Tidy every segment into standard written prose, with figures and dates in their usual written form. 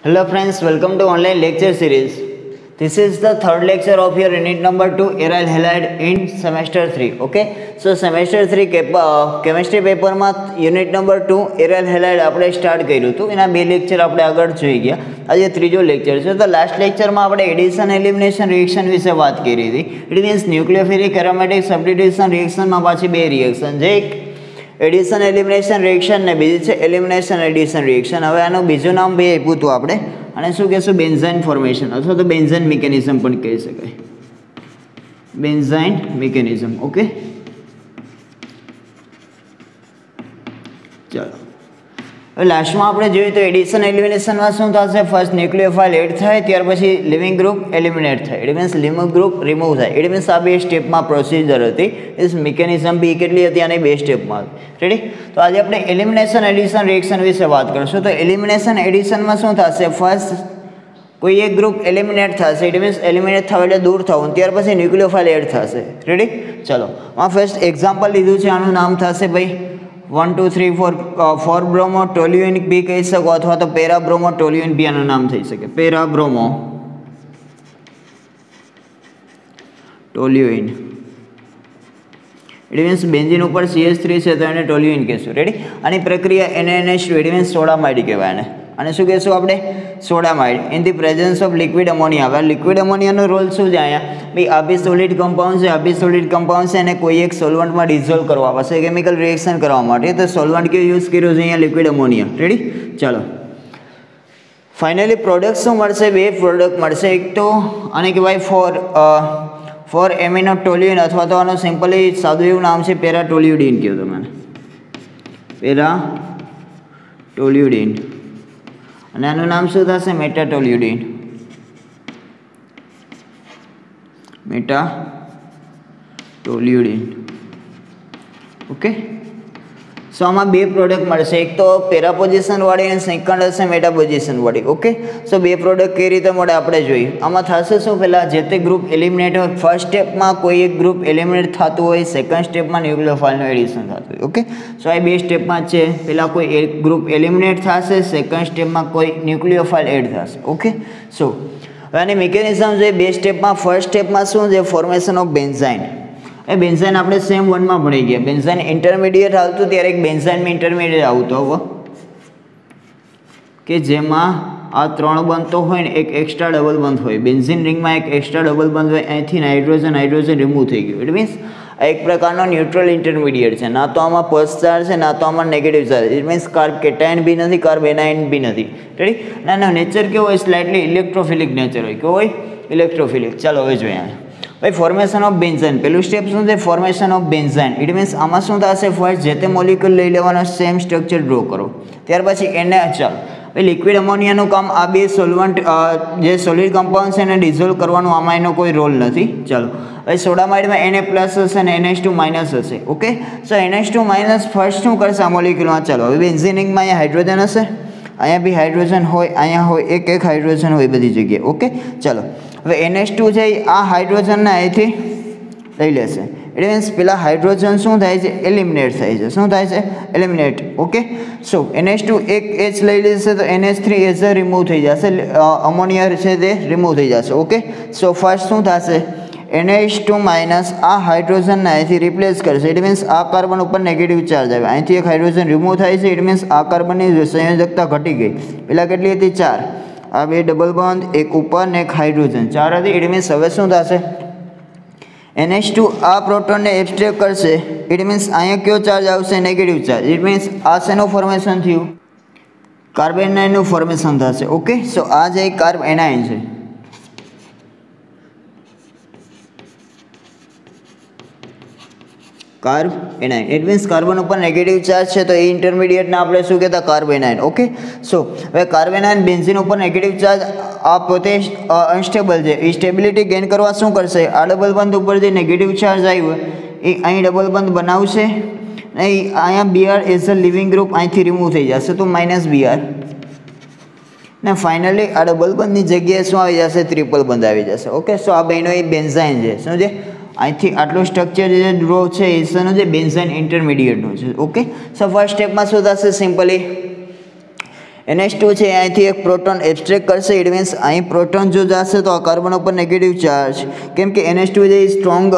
Hello friends, welcome to online lecture series. This is the third lecture of your unit number 2 aryl halide in semester 3. Okay, so semester 3 chemistry paper માં unit number 2 aryl halide આપણે start કર્યું હતું. એના બે lecture આપણે આગળ જોઈ ગયા. આજે ત્રીજો લેક્ચર છે. તો લાસ્ટ લેક્ચરમાં આપણે એડિશન એલિમિનેશન રિએક્શન વિશે વાત કરી હતી. ઇટ મીન્સ ન્યુક્લિયોફિલિક એરોમેટિક સબસ્ટિટ્યુશન રિએક્શનમાં પાછી બે રિએક્શન જે એક એડિશન એલિમિનેશન રિએક્શન ને બીજી છે એલિમિનેશન એડિશન રિએક્શન. હવે આનું બીજું નામ બે આપ્યું હતું આપણે, અને શું કહેશું, બેન્ઝાઇન ફોર્મેશન અથવા તો બેન્ઝાઇન મિકેનિઝમ પણ કહી શકાય. બેન્ઝાઇન મિકેનિઝમ. ઓકે, ચાલો હવે લાસ્ટમાં આપણે જોયું તો એડિશન એલિમિનેશનમાં શું થશે, ફર્સ્ટ ન્યુક્લિયોફાઇલ એડ થાય, ત્યાર પછી લિવિંગ ગ્રુપ એલિમિનેટ થાય. It means living group remove થાય. ઇટ મીન્સ આ બે સ્ટેપમાં પ્રોસિજર હતી. ઇસ મિકેનિઝમ બી કેટલી હતી અને બે સ્ટેપમાં હતી. રેડી? તો આજે આપણે એલિમિનેશન એડિશન રિએક્શન વિશે વાત કરીશું. તો એલિમિનેશન એડિશનમાં શું થશે, ફર્સ્ટ કોઈ એક ગ્રુપ એલિમિનેટ થશે. ઇટ મીન્સ એલિમિનેટ થવા એટલે દૂર થવું, ત્યાર પછી ન્યુક્લિયોફાઇલ એડ થશે. રેડી? ચલો આ ફર્સ્ટ એક્ઝામ્પલ લીધું છે. આનું નામ થશે ભાઈ 1 2 3 4 4 બ્રોમો ટોલ્યુઇન બી કહી શકો, અથવા તો પેરા બ્રોમો ટોલ્યુઇન બી આનું નામ થઈ શકે. Para bromo toluene. It means benzene ઉપર CH3 છે તો એને ટોલ્યુઇન કહેશું. રેડી? આની પ્રક્રિયા NaNH2 ઇટ મીન્સ સોડામાઇડ કહેવાય એને. અને શું કહેશું આપણે, sodamide in the presence of liquid ammonia. હવે લિક્વિડ અમોનિયાનો રોલ શું છે અહીંયા, ભાઈ આ બી સોલિડ કમ્પાઉન્ડ છે, આ બી સોલિડ કમ્પાઉન્ડ છે, અને કોઈ એક સોલ્વન્ટમાં ડિઝોલ્વ કરવા પાસે કેમિકલ રિએક્શન કરવા માટે તો સોલ્વન્ટ કયું યુઝ કર્યું છે અહીંયા, લિક્વિડ અમોનિયા. રેડી? ચાલો ફાઇનલી પ્રોડક્ટ શું મળશે, બે પ્રોડક્ટ મળશે. એક તો આને કહેવાય ફોર એમિનો ટોલ્યુઇન, અથવા તો આનું સિમ્પલી સાદું એવું નામ છે પેરા ટોલ્યુડિન કહ્યું તમે, પેરા ટોલ્યુડિન. અને આનું નામ શું થશે, મેટાટોલ્યુડિન. મેટાટોલ્યુડિન. ઓકે, સો આમાં બે પ્રોડક્ટ મળશે. એક તો પેરા પોઝિશન વાળી અને સેકન્ડ હશે મેટા પોઝિશન વાળી. ઓકે, સો બે પ્રોડક્ટ કઈ રીતે મળે આપણે જોઈએ. આમાં થશે શું, પહેલાં જે તે ગ્રુપ એલિમિનેટ હોય, ફર્સ્ટ સ્ટેપમાં કોઈ એક ગ્રુપ એલિમિનેટ થતું હોય, સેકન્ડ સ્ટેપમાં ન્યુક્લિયોફાઇલનું એડિશન થતું હોય. ઓકે, સો આ બે સ્ટેપમાં છે. પહેલાં કોઈ એક ગ્રુપ એલિમિનેટ થશે, સેકન્ડ સ્ટેપમાં કોઈ ન્યુક્લિયોફાઇલ એડ થશે. ઓકે, સો હવે આની મિકેનિઝમ જોઈએ. બે સ્ટેપમાં ફર્સ્ટ સ્ટેપમાં શું છે, ફોર્મેશન ઓફ બેન્ઝાઇન. એ બેન્ઝાઇન આપણે સેમ 1માં ભણી ગયા. બેન્ઝાઇન ઇન્ટરમીડિયેટ આવતું ત્યારે એક બેન્ઝાઇનમાં ઇન્ટરમીડિયેટ આવતો હવે કે જેમાં આ ત્રણ બનતો હોય ને એક એક્સ્ટ્રા ડબલ બંધ હોય. બેન્ઝીન રિંગમાં એક એક્સ્ટ્રા ડબલ બંધ હોય. અહીંથી હાઇડ્રોજન રિમૂવ થઈ ગયું. ઇટ મીન્સ આ એક પ્રકારનો ન્યુટ્રલ ઇન્ટરમીડિયેટ છે. ના તો આમાં પોઝિટિવ ચાર્જ છે, ના તો આમાં negative charge. It means carbocation be નથી, કાર્બ એનાયન બી નથી. રેડી? અને આનો નેચર કેવો હોય, સ્લાઇટલી ઇલેક્ટ્રોફિલિક નેચર હોય. કેવો હોય, ઇલેક્ટ્રોફિલિક. ચાલો હવે જોઈએ ભાઈ ફોર્મેશન ઓફ બેન્ઝાઇન. પેલું સ્ટેપ શું છે, ફોર્મેશન ઓફ બેન્ઝાઇન. ઇટ મીન્સ આમાં શું થશે, ફર્સ્ટ જે તે મોલિક્યુલ લઈ લેવાનો, સેમ સ્ટ્રક્ચર ડ્રો કરો. ત્યાર પછી એને ચાલો ભાઈ લિક્વિડ અમોનિયાનું કામ આ બે સોલ્વન્ટ જે સોલિડ કમ્પાઉન્ડ છે એને ડિઝોલ્વ કરવાનું, આમાં એનો કોઈ રોલ નથી. ચાલો હવે સોડામાઇડમાં Na પ્લસ હશે અને NH2 માઇનસ હશે. ઓકે, સો NH2 માઇનસ ફર્સ્ટ શું કરશે આ મોલિક્યુલમાં. ચાલો હવે બેન્ઝીનિંગમાં અહીંયા હાઇડ્રોજન હશે, અહીંયા બી હાઇડ્રોજન હોય, અહીંયા હોય, એક હાઇડ્રોજન હોય બધી જગ્યાએ. ઓકે, ચાલો હવે NH2 છે આ હાઇડ્રોજનને અહીંથી લઈ લેશે. ઇટ મીન્સ પેલા હાઇડ્રોજન શું થાય છે, એલિમિનેટ થાય છે. શું થાય છે, એલિમિનેટ. ઓકે, સો NH2 એક H લઈ લેશે તો NH3 એઝ રિમૂવ થઈ જશે, અમોનિયા છે તે રિમૂવ થઈ જશે. ઓકે, સો ફર્સ્ટ શું થશે, NH2 માઇનસ આ હાઇડ્રોજનને અહીંથી રિપ્લેસ કરશે. ઇટ મીન્સ આ કાર્બન ઉપર નેગેટિવ ચાર્જ આવે, અહીંથી એક હાઇડ્રોજન રિમૂવ થાય છે. ઇટ મીન્સ આ કાર્બનની સંયોજકતા ઘટી ગઈ. પહેલાં કેટલી હતી, 4. આ બે ડબલ બોન્ડ, એક ઉપર ને એક હાઇડ્રોજન, 4 હતી. ઇટ મીન્સ હવે શું થશે, NH2 આ પ્રોટોનને એબ્સ્ટ્રેક્ટ કરશે. ઇટ મીન્સ અહીંયા કયો ચાર્જ આવશે, નેગેટિવ ચાર્જ. ઇટ મીન્સ આ શેનું ફોર્મેશન થયું, કાર્બ એનાયનનું ફોર્મેશન થશે. ઓકે, સો આ જે કાર્બ એનાયન છે, carb anion. It means carbon ઉપર નેગેટિવ ચાર્જ છે તો એ ઇન્ટરમીડિયેટને આપણે શું કહેતા, કાર્બ એનાયન. ઓકે, સો હવે કાર્બ એનાયન બેન્ઝીન ઉપર નેગેટિવ ચાર્જ આ પોતે અનસ્ટેબલ છે. એ સ્ટેબિલિટી ગેઇન કરવા શું કરશે, આ ડબલ બંધ ઉપર જે નેગેટિવ ચાર્જ આવ્યો એ અહીં ડબલ બંધ બનાવશે. અહીંયા Br as a living group અહીંથી રિમૂવ થઈ જશે તો -Br. ને ફાઇનલી આ ડબલ બંધની જગ્યાએ શું આવી જશે, ટ્રિપલ બંધ આવી જશે. ઓકે, સો આ બેનો એ બેન્ઝાઇન છે. શું છે, અહીંથી આટલું સ્ટ્રક્ચર જે ડ્રો છે એ શેનું છે, બેન્ઝાઇન ઇન્ટરમીડિયેટનું છે. ઓકે, સો ફર્સ્ટ સ્ટેપમાં શું થશે, સિમ્પલી NH2 છે અહીંથી એક પ્રોટોન એબ્સ્ટ્રેક્ટ કરશે, ઇટ મીન્સ અહીં પ્રોટોન જો જશે તો આ કાર્બન ઉપર નેગેટિવ ચાર્જ, કેમ કે NH2 જે સ્ટ્રોંગ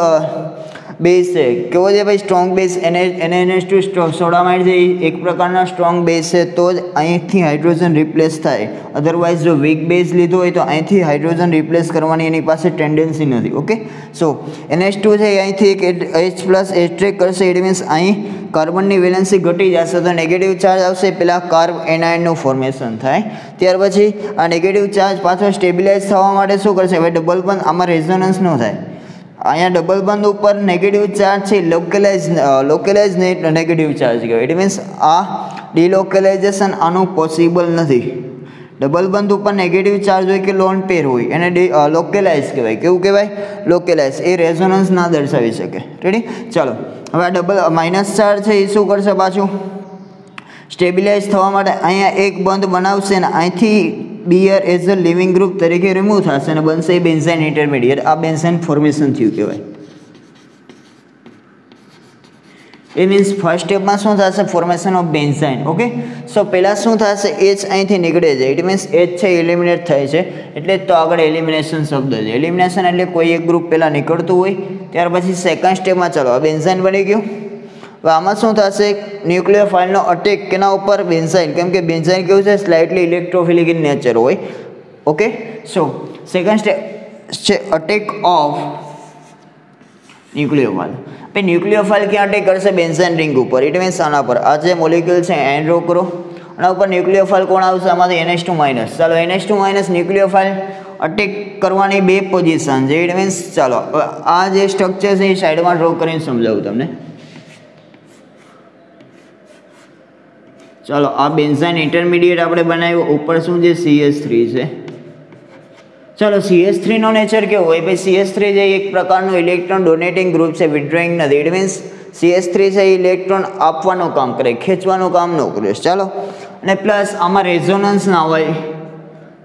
બેઝ છે, કેવો છે ભાઈ સ્ટ્રોંગ બેઝ, NH2 સોડામાઇડ છે એક પ્રકારના સ્ટ્રોંગ બેઝ છે, તો જ અહીંથી હાઇડ્રોજન રિપ્લેસ થાય. અધરવાઇઝ જો વીક બેઝ લીધો હોય તો અહીંથી હાઇડ્રોજન રિપ્લેસ કરવાની એની પાસે ટેન્ડન્સી નથી. ઓકે, સો NH2 છે અહીંથી એક H પ્લસ એબ્સ્ટ્રેક્ટ કરશે, ઇટ મીન્સ અહીં કાર્બનની વેલેન્સી ઘટી જશે તો નેગેટિવ ચાર્જ આવશે, પહેલાં કાર્બ એનાયનનું ફોર્મેશન થાય. ત્યાર પછી આ નેગેટિવ ચાર્જ પાછો સ્ટેબિલાઇઝ થવા માટે શું કરશે, હવે ડબલ બોન્ડ, આમાં રેઝોનન્સ ન થાય. અહીંયા ડબલ બોન્ડ ઉપર નેગેટિવ ચાર્જ છે લોકલાઇઝ નેગેટિવ ચાર્જ કહેવાય. ઇટ મીન્સ આ ડિલોકેલાઇઝેશન આનું પોસિબલ નથી. ડબલ બોન્ડ ઉપર નેગેટિવ ચાર્જ હોય કે લોન પેર હોય એને લોકલાઇઝ કહેવાય. કેવું કહેવાય? લોકલાઇઝ. એ રેઝોનન્સ ના દર્શાવી શકે. રેડી? ચાલો, હવે આ ડબલ માઇનસ ચાર્જ છે એ શું કરશે, પાછું સ્ટેબિલાઇઝ થવા માટે અહીંયા એક બંધ બનાવશે ને અહીંથી BR as a living group તરીકે રિમૂવ થશે અને બનશે બેન્ઝાઇન ઇન્ટરમીડિયેટ. આ બેન્ઝાઇન ફોર્મેશન થયું કહેવાય. એ મીન્સ ફર્સ્ટ સ્ટેપમાં શું થશે, ફોર્મેશન ઓફ બેન્ઝાઇન. ઓકે, સો પહેલાં શું થશે, એચ અહીંથી નીકળે છે, ઇટ મીન્સ એચ છે એલિમિનેટ થાય છે, એટલે જ તો આગળ એલિમિનેશન શબ્દ છે. એલિમિનેશન એટલે કોઈ એક ગ્રુપ પહેલાં નીકળતું હોય, ત્યાર પછી સેકન્ડ સ્ટેપમાં ચાલો આ બેન્ઝાઇન બની ગયું. હવે આમાં શું થશે, ન્યુક્લિયોફાઇલનો અટેક કેના ઉપર, બેન્ઝાઇન, કેમ કે બેન્ઝાઇન કેવું છે, સ્લાઇટલી ઇલેક્ટ્રોફિલિક ઇન નેચર હોય. ઓકે, સો સેકન્ડ સ્ટેપ છે અટેક ઓફ ન્યુક્લિયોફાઇલ. ભાઈ ન્યુક્લિયોફાઇલ ક્યાં અટેક કરશે, બેન્ઝાઇન રિંગ ઉપર. ઇટ મીન્સ આના પર આ જે મોલિક્યુલ છે એન ડ્રો કરો, આના ઉપર ન્યુક્લિયોફાઇલ કોણ આવશે, આમાંથી NH2 માઇનસ. ચાલો NH2 માઇનસ ન્યુક્લિયોફાઇલ અટેક કરવાની બે પોઝિશન છે. ઇટ મીન્સ ચાલો આ જે સ્ટ્રક્ચર છે એ સાઈડમાં ડ્રો કરીને સમજાવું તમને. ચાલો આ બેન્ઝાઇન ઇન્ટરમીડિયેટ આપણે બનાવ્યું, ઉપર શું છે CH3 છે. ચાલો CH3 નો નેચર કેવો હોય ભાઈ, CH3 જે એક પ્રકારનું ઇલેક્ટ્રોન ડોનેટિંગ ગ્રુપ છે, વિડ્રોઈંગ નથી. ઇટ મીન્સ CH3 છે ઇલેક્ટ્રોન આપવાનું કામ કરે, ખેંચવાનું કામ ન કરે. ચાલો, અને પ્લસ આમાં રેઝોનન્સ ના હોય,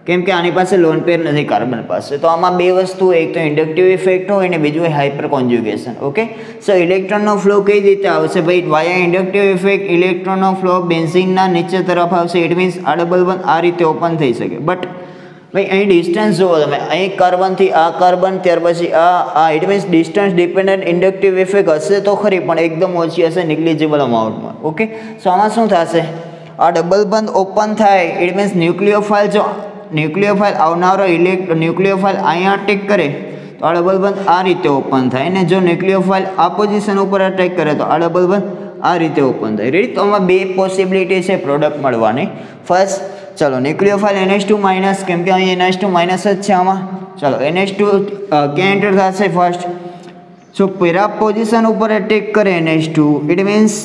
કેમ કે આની પાસે લોન પેર નથી કાર્બન પાસે. તો આમાં બે વસ્તુ, એક તો ઇન્ડક્ટિવ ઇફેક્ટ હોય અને બીજું હોય હાઇપર કોન્જ્યુગેશન. ઓકે, સો ઇલેક્ટ્રોનનો ફ્લો કઈ રીતે આવશે ભાઈ, વાયા ઇન્ડક્ટિવ ઇફેક્ટ ઇલેક્ટ્રોનનો ફ્લો બેન્ઝીનના નીચે તરફ આવશે. ઇટ મીન્સ આ ડબલ બોન્ડ આ રીતે ઓપન થઈ શકે. બટ ભાઈ અહીં ડિસ્ટન્સ જુઓ તમે, અહીં કાર્બનથી આ કાર્બન, ત્યાર પછી આ it means distance dependent inductive effect હશે તો ખરી, પણ એકદમ ઓછી હશે, નિગ્લિજિબલ અમાઉન્ટમાં. ઓકે, સો આમાં શું થશે, આ ડબલ બોન્ડ ઓપન થાય, ઇટ મીન્સ ન્યુક્લિયોફાઇલ જો ન્યુક્લિયોફાઇલ આવનારો ન્યુક્લિયોફાઇલ અહીંયા અટેક કરે તો આ ડબલ બોન્ડ આ રીતે ઓપન થાય, ને જો ન્યુક્લિયોફાઇલ આ પોઝિશન ઉપર અટેક કરે તો આ ડબલ બોન્ડ આ રીતે ઓપન થાય. રેડી? તો આમાં બે પોસિબિલિટી છે પ્રોડક્ટ મળવાની. ફર્સ્ટ ચાલો ન્યુક્લિયોફાઇલ NH2 માઇનસ, કેમ કે અહીં NH2 માઇનસ જ છે આમાં. ચાલો NH2 ક્યાં એન્ટર થશે ફર્સ્ટ, સો પેરા પોઝિશન ઉપર અટેક કરે NH2, it means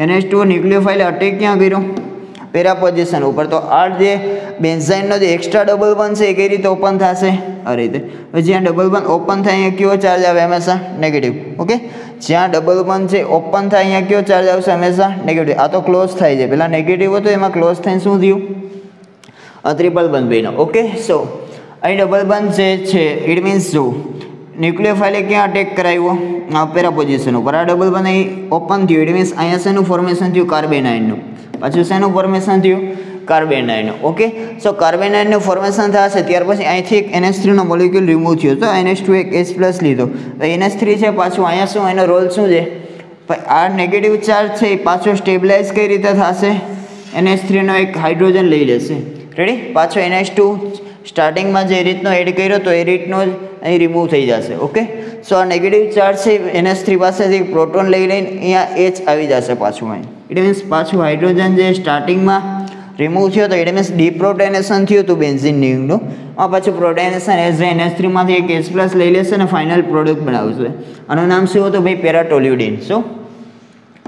NH2 ન્યુક્લિયોફાઇલ attack ક્યાં કર્યો, પેરા પોઝિશન ઉપર. તો આ જે બેન્ઝાઇનનો જે એક્સ્ટ્રા ડબલ બોન્ડ છે એ કઈ રીતે ઓપન થશે, આ રીતે. જ્યાં ડબલ બોન્ડ ઓપન થાય અહીંયા કયો ચાર્જ આવે, હંમેશા નેગેટિવ. ઓકે, જ્યાં ડબલ બોન્ડ છે ઓપન થાય અહીંયા કયો ચાર્જ આવશે, હંમેશા નેગેટિવ. આ તો ક્લોઝ થાય છે, પહેલાં નેગેટિવ હતું એમાં ક્લોઝ થઈને શું થયું, ટ્રિપલ બોન્ડ બન્યો. ઓકે, સો અહીં ડબલ બોન્ડ જે છે ઇટ મીન્સ જો ન્યુક્લિયોફાઇલે ક્યાં અટેક કરાવ્યો, પેરા પોઝિશન ઉપર. આ ડબલ બોન્ડ અહીં ઓપન થયું, ઇટ મીન્સ અહીંયા શેનું ફોર્મેશન થયું, કાર્બેનાઇનનું. પાછું શેનું ફોર્મેશન થયું, કાર્બેનાઇનનું. ઓકે, સો કાર્બેનાઇનનું ફોર્મેશન થશે, ત્યાર પછી અહીંથી એક NH3 નો મોલિક્યુલ રિમૂવ થયો, તો NH2 એક H પ્લસ લીધો, તો NH3 છે પાછું અહીંયા શું, એનો રોલ શું છે ભાઈ, આ નેગેટિવ ચાર્જ છે એ પાછો સ્ટેબિલાઇઝ કઈ રીતે થશે, NH3 નો એક હાઇડ્રોજન લઈ લેશે. રેડી? પાછો NH2 સ્ટાર્ટિંગમાં જે રીતનો એડ કર્યો તો એ રીતનો જ અહીં રિમૂવ થઈ જશે. ઓકે, સો આ નેગેટિવ ચાર્જ છે NH3 પાસેથી પ્રોટોન લઈ લઈને અહીંયા H આવી જશે પાછું અહીં. ઇટ મીન્સ પાછું હાઇડ્રોજન જે સ્ટાર્ટિંગમાં રિમૂવ થયો તો ઇટ મીન્સ ડિપ્રોટેનેશન થયું હતું બેન્ઝીન રિંગનું, આ પાછું પ્રોટેનેશન એઝ NH3 માંથી એક H પ્લસ લઈ લેશે અને ફાઇનલ પ્રોડક્ટ બનાવશે. આનું નામ શું હતું ભાઈ, પેરાટોલ્યુડિન. શું?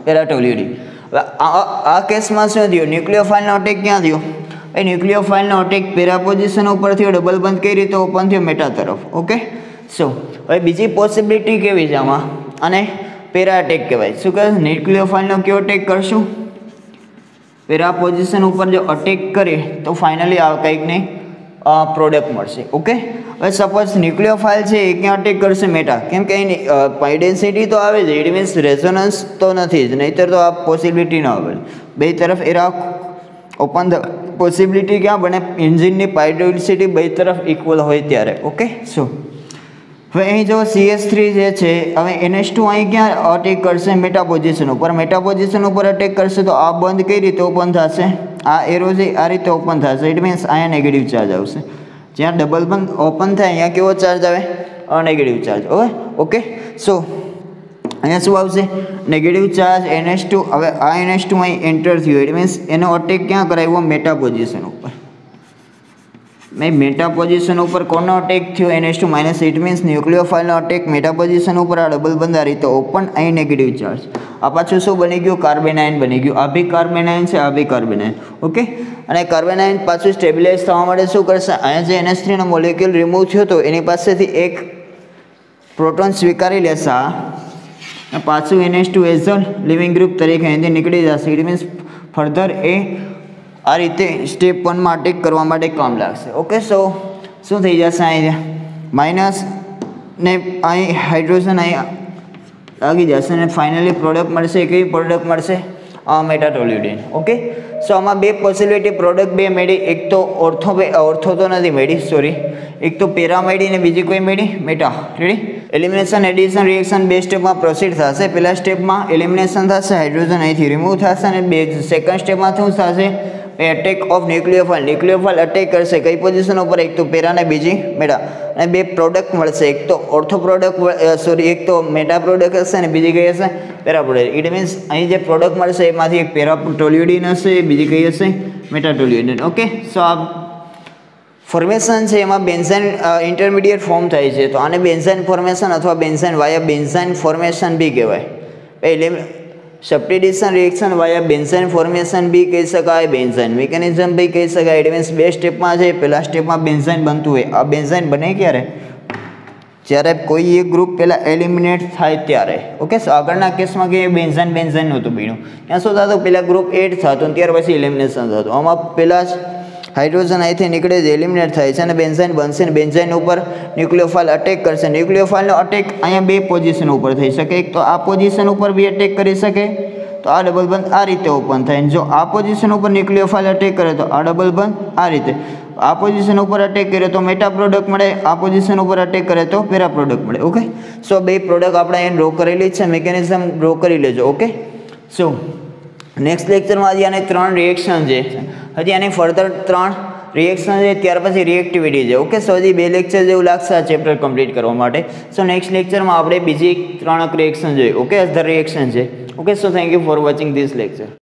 પેરાટોલ્યુડિન. આ કેસમાં શું થયું, ન્યુક્લિયોફાઇલનો અટેક ક્યાં થયો, એ ન્યુક્લિયોફાઇલનો અટેક પેરા પોઝિશન ઉપર થયો, ડબલ બોન્ડ કઈ રીતે ઓપન થયો, મેટા તરફ. ઓકે, સો હવે બીજી પોસિબિલિટી કેવી છે આમાં, અને પેરા અટેક કહેવાય. શું કહે, ન્યુક્લિયોફાઇલનો કયો અટેક કરશું, પેરા પોઝિશન ઉપર જો અટેક કરે તો ફાઇનલી આ કંઈક નહીં પ્રોડક્ટ મળશે. ઓકે, હવે સપોઝ ન્યુક્લિયોફાઇલ છે એ ક્યાં અટેક કરશે, મેટા, કેમ કે એની પાઈ ડેન્સિટી તો આવે છે, ઇટ મીન્સ રેઝોનન્સ તો નથી જ, નહીંતર તો આ પોસિબિલિટી ન આવે. બે તરફ એરા ઓપન પોસિબિલિટી ક્યાં બને, એન્જિનની પાયરોડિસિટી બે તરફ ઇક્વલ હોય ત્યારે. ઓકે, સો હવે અહીં જો CH3 જે છે, હવે NH2 અહીં ક્યાં અટેક કરશે, મેટા પોઝિશન ઉપર. મેટા પોઝિશન ઉપર અટેક કરશે તો આ બંધ કઈ રીતે ઓપન થશે, આ એરો છે આ રીતે ઓપન થશે. ઇટ મીન્સ અહીંયા નેગેટિવ ચાર્જ આવશે. જ્યાં ડબલ બંધ ઓપન થાય અહીંયા કેવો ચાર્જ આવે, નેગેટિવ ચાર્જ. ઓકે, સો અહીંયા શું આવશે, નેગેટિવ ચાર્જ NH2. હવે આ NH2 અહીં એન્ટર થયું, ઇટ મીન્સ એનો અટેક ક્યાં કરાવ્યો, મેટા પોઝિશન ઉપર. મેં મેટા પોઝિશન ઉપર કોનો અટેક થયો, NH2 માઇનસ. ઇટ મીન્સ ન્યુક્લિયોફાઇલનો અટેક મેટા પોઝિશન ઉપર, આ ડબલ બંધ આ રીતે ઓપન, અહીં નેગેટિવ ચાર્જ. આ પાછું શું બની ગયું, કાર્બેનાઇન બની ગયું. આ બી કાર્બેનાઇન છે, આ બી કાર્બેનાઇન. ઓકે, અને કાર્બેનાઇન પાછું સ્ટેબિલાઇઝ થવા માટે શું કરશે, અહીંયા જે NH3 નો મોલેક્યુલ રિમૂવ થયો હતો એની પાસેથી એક પ્રોટોન સ્વીકારી લેશે, પાછું NH2 as a living group તરીકે અહીંથી નીકળી જશે. ઇટ મીન્સ ફર્ધર એ આ રીતે સ્ટેપ 1 માં અટેક કરવા માટે કામ લાગશે. ઓકે, સો શું થઈ જશે, અહીં માઇનસ ને અહીં હાઇડ્રોજન અહીં લાગી જશે અને ફાઇનલી પ્રોડક્ટ મળશે. કેવી પ્રોડક્ટ મળશે, મેટાટોલ્યુડિન. ઓકે, સો આમાં બે પોસિબિલિટી પ્રોડક્ટ બે મળી. એક તો ઓર્થો તો નથી મળી, સોરી, એક તો પેરા મળી ને બીજી કોઈ મળી, meta. Ready, elimination addition reaction બે સ્ટેપમાં પ્રોસીડ થશે. પહેલા સ્ટેપમાં એલિમિનેશન થશે, હાઇડ્રોજન અહીંથી રિમૂવ થશે, અને સેકન્ડ સ્ટેપમાં શું થશે, એટેક ઓફ ન્યુક્લિયોફાઇલ. ન્યુક્લિયોફાઇલ અટેક કરશે કઈ પોઝિશન ઉપર, એક તો પેરા ને બીજી મેટા, અને બે પ્રોડક્ટ મળશે. એક તો ઓર્થો પ્રોડક્ટ, સોરી, એક તો મેટા પ્રોડક્ટ હશે અને બીજી કઈ હશે, પેરા પ્રોડક્ટ. ઇટ મીન્સ અહીં જે પ્રોડક્ટ મળશે એમાંથી એક પેરાટોલ્યુડિન હશે, બીજી કઈ હશે, મેટાટોલ્યુડિન. ઓકે, સો આ ફોર્મેશન છે એમાં બેન્ઝાઇન ઇન્ટરમીડિયેટ ફોર્મ થાય છે, તો આને બેન્ઝાઇન ફોર્મેશન અથવા બેન્ઝાઇન વાયા બેન્ઝાઇન ફોર્મેશન બી કહેવાય. સબસ્ટિટ્યુશન રિએક્શન વાયા બેન્ઝાઇન ફોર્મેશન બી કહી શકાય, બેન્ઝાઇન મિકેનિઝમ બી કહી શકાય. ઇટ મીન્સ બે સ્ટેપમાં છે, પહેલા સ્ટેપમાં બેન્ઝાઇન બનતું હોય. આ બેન્ઝાઇન બને ક્યારે, જ્યારે કોઈ એક ગ્રુપ પહેલાં એલિમિનેટ થાય ત્યારે. ઓકે, સો આગળના કેસમાં કે બેન્ઝાઇન નહોતું બન્યું, ત્યાં શું થતું, પહેલાં ગ્રુપ એડ થતું ત્યાર પછી એલિમિનેશન થતું. આમાં પહેલાં જ હાઇડ્રોજન અહીંથી નીકળે છે, એલિમિનેટ થાય છે અને બેન્ઝાઇન બનશે, અને બેન્ઝાઇન ઉપર ન્યુક્લિયોફાઇલ અટેક કરશે. ન્યુક્લિયોફાઇલનો અટેક અહીંયા બે પોઝિશન ઉપર થઈ શકે, એક તો આ પોઝિશન ઉપર બી અટેક કરી શકે, તો આ ડબલ બંધ આ રીતે ઓપન થાય. જો આ પોઝિશન ઉપર ન્યુક્લિયોફાઇલ અટેક કરે તો આ ડબલ બંધ આ રીતે. આ પોઝિશન ઉપર અટેક કરે તો મેટા પ્રોડક્ટ મળે, આ પોઝિશન ઉપર અટેક કરે તો પેરા પ્રોડક્ટ મળે. ઓકે, સો બે પ્રોડક્ટ આપણે અહીં ડ્રો કરેલી છે, મિકેનિઝમ ડ્રો કરી લેજો. ઓકે, સો નેક્સ્ટ લેક્ચરમાં હજી આની 3 રિએક્શન છે, હજી આની ફર્ધર 3 રિએક્શન છે, ત્યાર પછી રિએક્ટિવિટી છે. ઓકે, સો હજી 2 લેક્ચર જેવું લાગશે આ ચેપ્ટર કમ્પ્લીટ કરવા માટે. સો નેક્સ્ટ લેક્ચરમાં આપણે બીજી 3 રિએક્શન જોઈએ. ઓકે, અધર રિએક્શન છે. Okay, so thank you for watching this lecture.